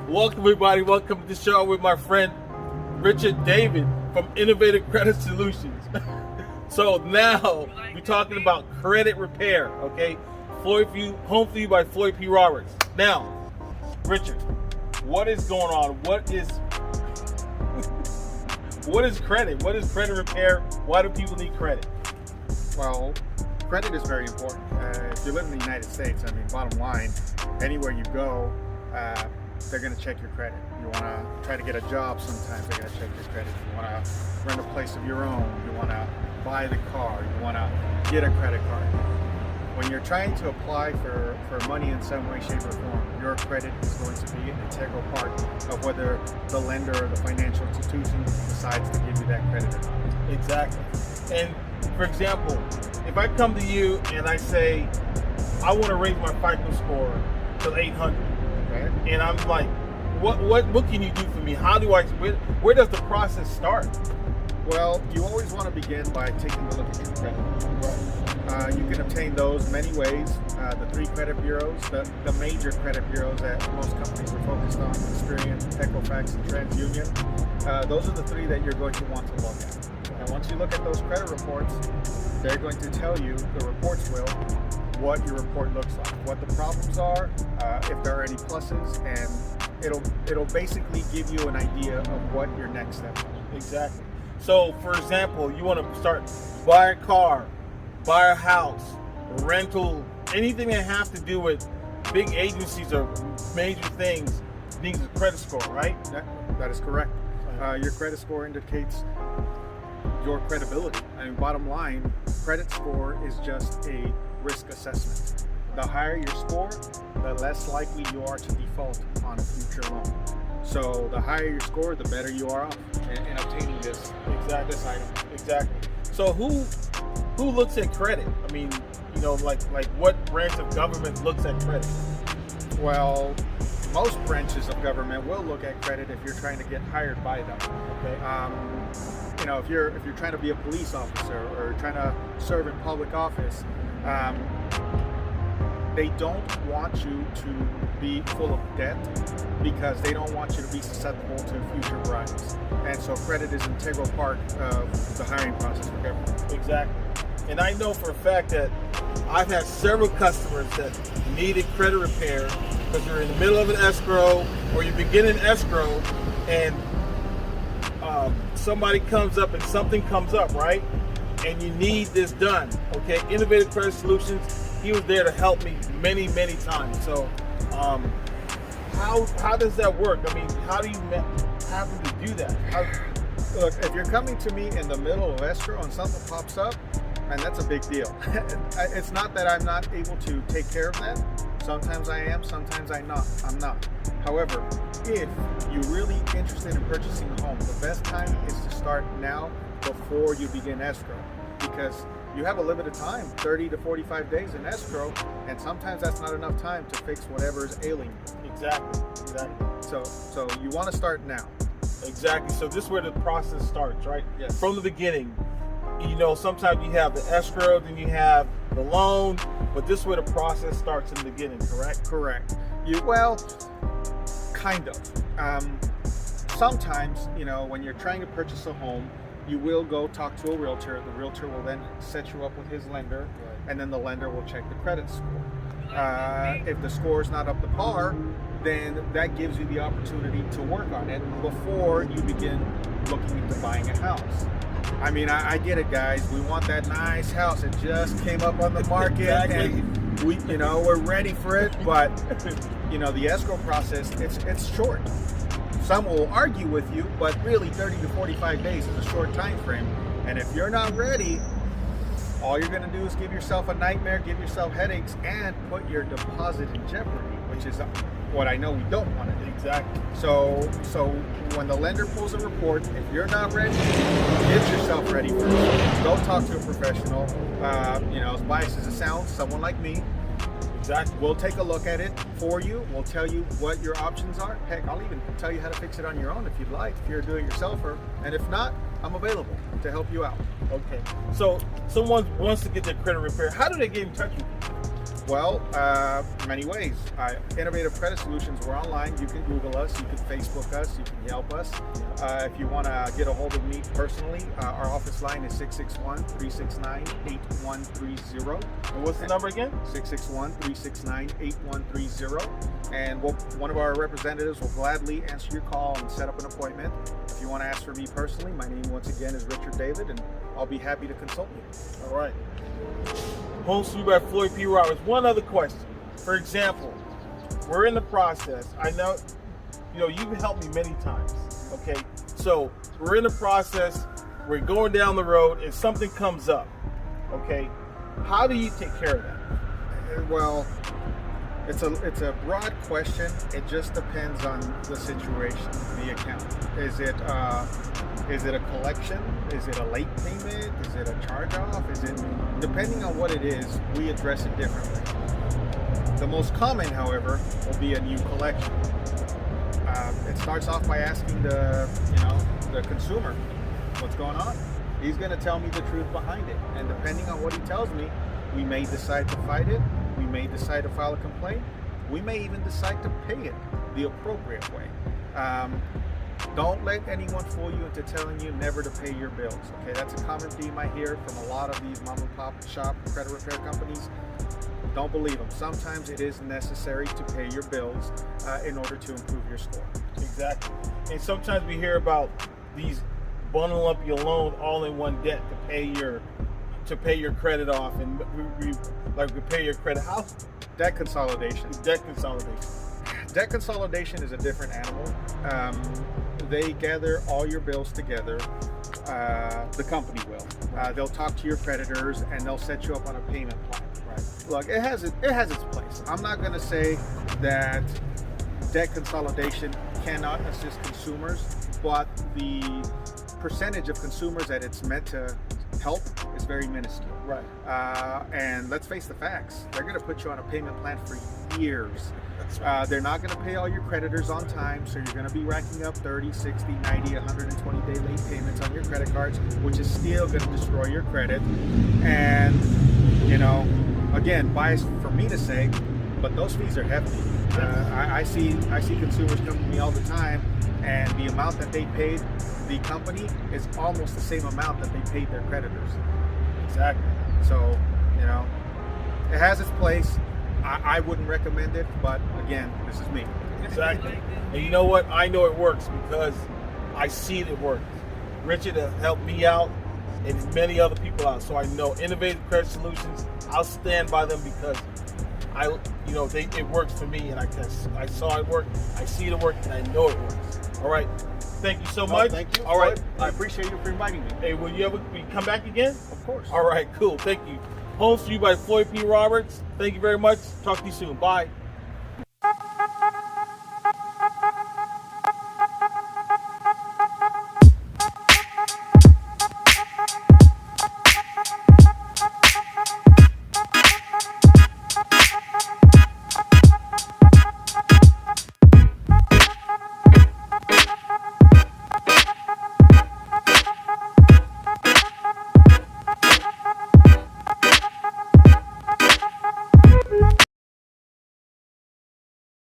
Welcome everybody, welcome to the show with my friend Richard David from Innovative Credit Solutions. So now we're talking about credit repair, okay? Home for You by Floyd P. Roberts. Now, Richard, what is going on? What is credit? What is credit repair? Why do people need credit? Well, credit is very important. If you live in the United States, bottom line, anywhere you go, they're going to check your credit. You want to try to get a job, sometimes they're going to check your credit. You want to rent a place of your own. You want to buy the car. You want to get a credit card. When you're trying to apply for money in some way, shape, or form, your credit is going to be an integral part of whether the lender or the financial institution decides to give you that credit or not. Exactly. And for example, if I come to you and I say, I want to raise my FICO score to 800, Okay. and I'm like, what can you do for me? How do where does the process start? Well, you always want to begin by taking a look at your credit. You can obtain those many ways. The 3 credit bureaus, the major credit bureaus that most companies are focused on, Experian, Equifax, and TransUnion. Those are the 3 that you're going to want to look at. And once you look at those credit reports, they're going to tell you, the reports will, what your report looks like, what the problems are, if there are any pluses, and it'll basically give you an idea of what your next step is. Exactly. So, for example, you want to start buy a car, buy a house, rental, anything that has to do with big agencies or major things needs a credit score, right? That is correct. Your credit score indicates your credibility. Bottom line, credit score is just a risk assessment. The higher your score, the less likely you are to default on a future loan. So the higher your score, the better you are off in obtaining this item. Exactly. So who looks at credit? Like what branch of government looks at credit? Well, most branches of government will look at credit if you're trying to get hired by them. Okay. If you're trying to be a police officer or trying to serve in public office, they don't want you to be full of debt because they don't want you to be susceptible to future bribes. And so credit is an integral part of the hiring process for government. Exactly. And I know for a fact that I've had several customers that needed credit repair because you're in the middle of an escrow or you begin an escrow and somebody comes up and something comes up, right? And you need this done, okay? Innovative Credit Solutions, he was there to help me many, many times. So how does that work? How do you happen to do that? Look, if you're coming to me in the middle of escrow and something pops up, man, that's a big deal. It's not that I'm not able to take care of that. Sometimes I am, sometimes I'm not. However, if you're really interested in purchasing a home, the best time is to start now before you begin escrow, because you have a limited time, 30 to 45 days in escrow, and sometimes that's not enough time to fix whatever is ailing you. Exactly. So you want to start now. Exactly. So this is where the process starts, right? Yes. From the beginning. Sometimes you have the escrow, then you have the loan, but this is where the process starts in the beginning, correct? Correct. Kind of. Sometimes, when you're trying to purchase a home, you will go talk to a realtor. The realtor will then set you up with his lender, and then the lender will check the credit score. If the score is not up to par, then that gives you the opportunity to work on it before you begin looking into buying a house. I get it, guys. We want that nice house. It just came up on the market, Exactly. and we're ready for it. But the escrow process, it's short. Some will argue with you, but really 30 to 45 days is a short time frame. And if you're not ready, all you're going to do is give yourself a nightmare, give yourself headaches, and put your deposit in jeopardy, which is what I know we don't want to do. Exactly. So when the lender pulls a report, if you're not ready, get yourself ready first. Go talk to a professional. As biased as it sounds, someone like me. Exactly. We'll take a look at it for you. We'll tell you what your options are. Heck, I'll even tell you how to fix it on your own if you'd like, if you're a do-it-yourselfer. And if not, I'm available to help you out. Okay. So someone wants to get their credit repair. How do they get in touch with you? Well, many ways. Innovative Credit Solutions, we're online. You can Google us, you can Facebook us, you can Yelp us. If you want to get a hold of me personally, our office line is 661-369-8130. And what's the number again? 661-369-8130. And one of our representatives will gladly answer your call and set up an appointment. If you want to ask for me personally, my name once again is Richard David, and I'll be happy to consult you. All right. Home Sweet by Floyd P. Roberts. One other question. For example, we're in the process. I know, you've helped me many times. Okay. So we're in the process. We're going down the road, and something comes up. Okay. How do you take care of that? Well, it's a broad question. It just depends on the situation, the account. Is it a collection? Is it a late payment? Is it a charge-off? Depending on what it is, we address it differently. The most common, however, will be a new collection. It starts off by asking the consumer, what's going on? He's going to tell me the truth behind it, and depending on what he tells me, we may decide to fight it. We may decide to file a complaint. We may even decide to pay it the appropriate way. Don't let anyone fool you into telling you never to pay your bills. Okay, that's a common theme I hear from a lot of these mom and pop shop credit repair companies. Don't believe them. Sometimes it is necessary to pay your bills in order to improve your score. Exactly. And sometimes we hear about these bundle up your loan all in one debt to pay your credit off, and we pay your credit house. Debt consolidation. Debt consolidation. Debt consolidation is a different animal. They gather all your bills together. The company will. They'll talk to your creditors and they'll set you up on a payment plan. Right. Look, it has its place. I'm not going to say that debt consolidation cannot assist consumers, but the percentage of consumers that it's meant to help is very minuscule. Right. And let's face the facts. They're going to put you on a payment plan for years. They're not going to pay all your creditors on time, so you're going to be racking up 30, 60, 90, 120-day late payments on your credit cards, which is still going to destroy your credit. And, again, biased for me to say, but those fees are hefty. I see consumers come to me all the time, and the amount that they paid the company is almost the same amount that they paid their creditors. Exactly. So, it has its place. I wouldn't recommend it, but again, this is me. Exactly. And you know what? I know it works because I see it work. Richard has helped me out and many other people out. So I know Innovative Credit Solutions, I'll stand by them because it works for me, and I saw it work, I see it work, and I know it works. All right. Thank you so much. Thank you. All right. I appreciate you for inviting me. Hey, will you come back again? Of course. All right, cool. Thank you. Home Sweet by Floyd P. Roberts. Thank you very much. Talk to you soon. Bye.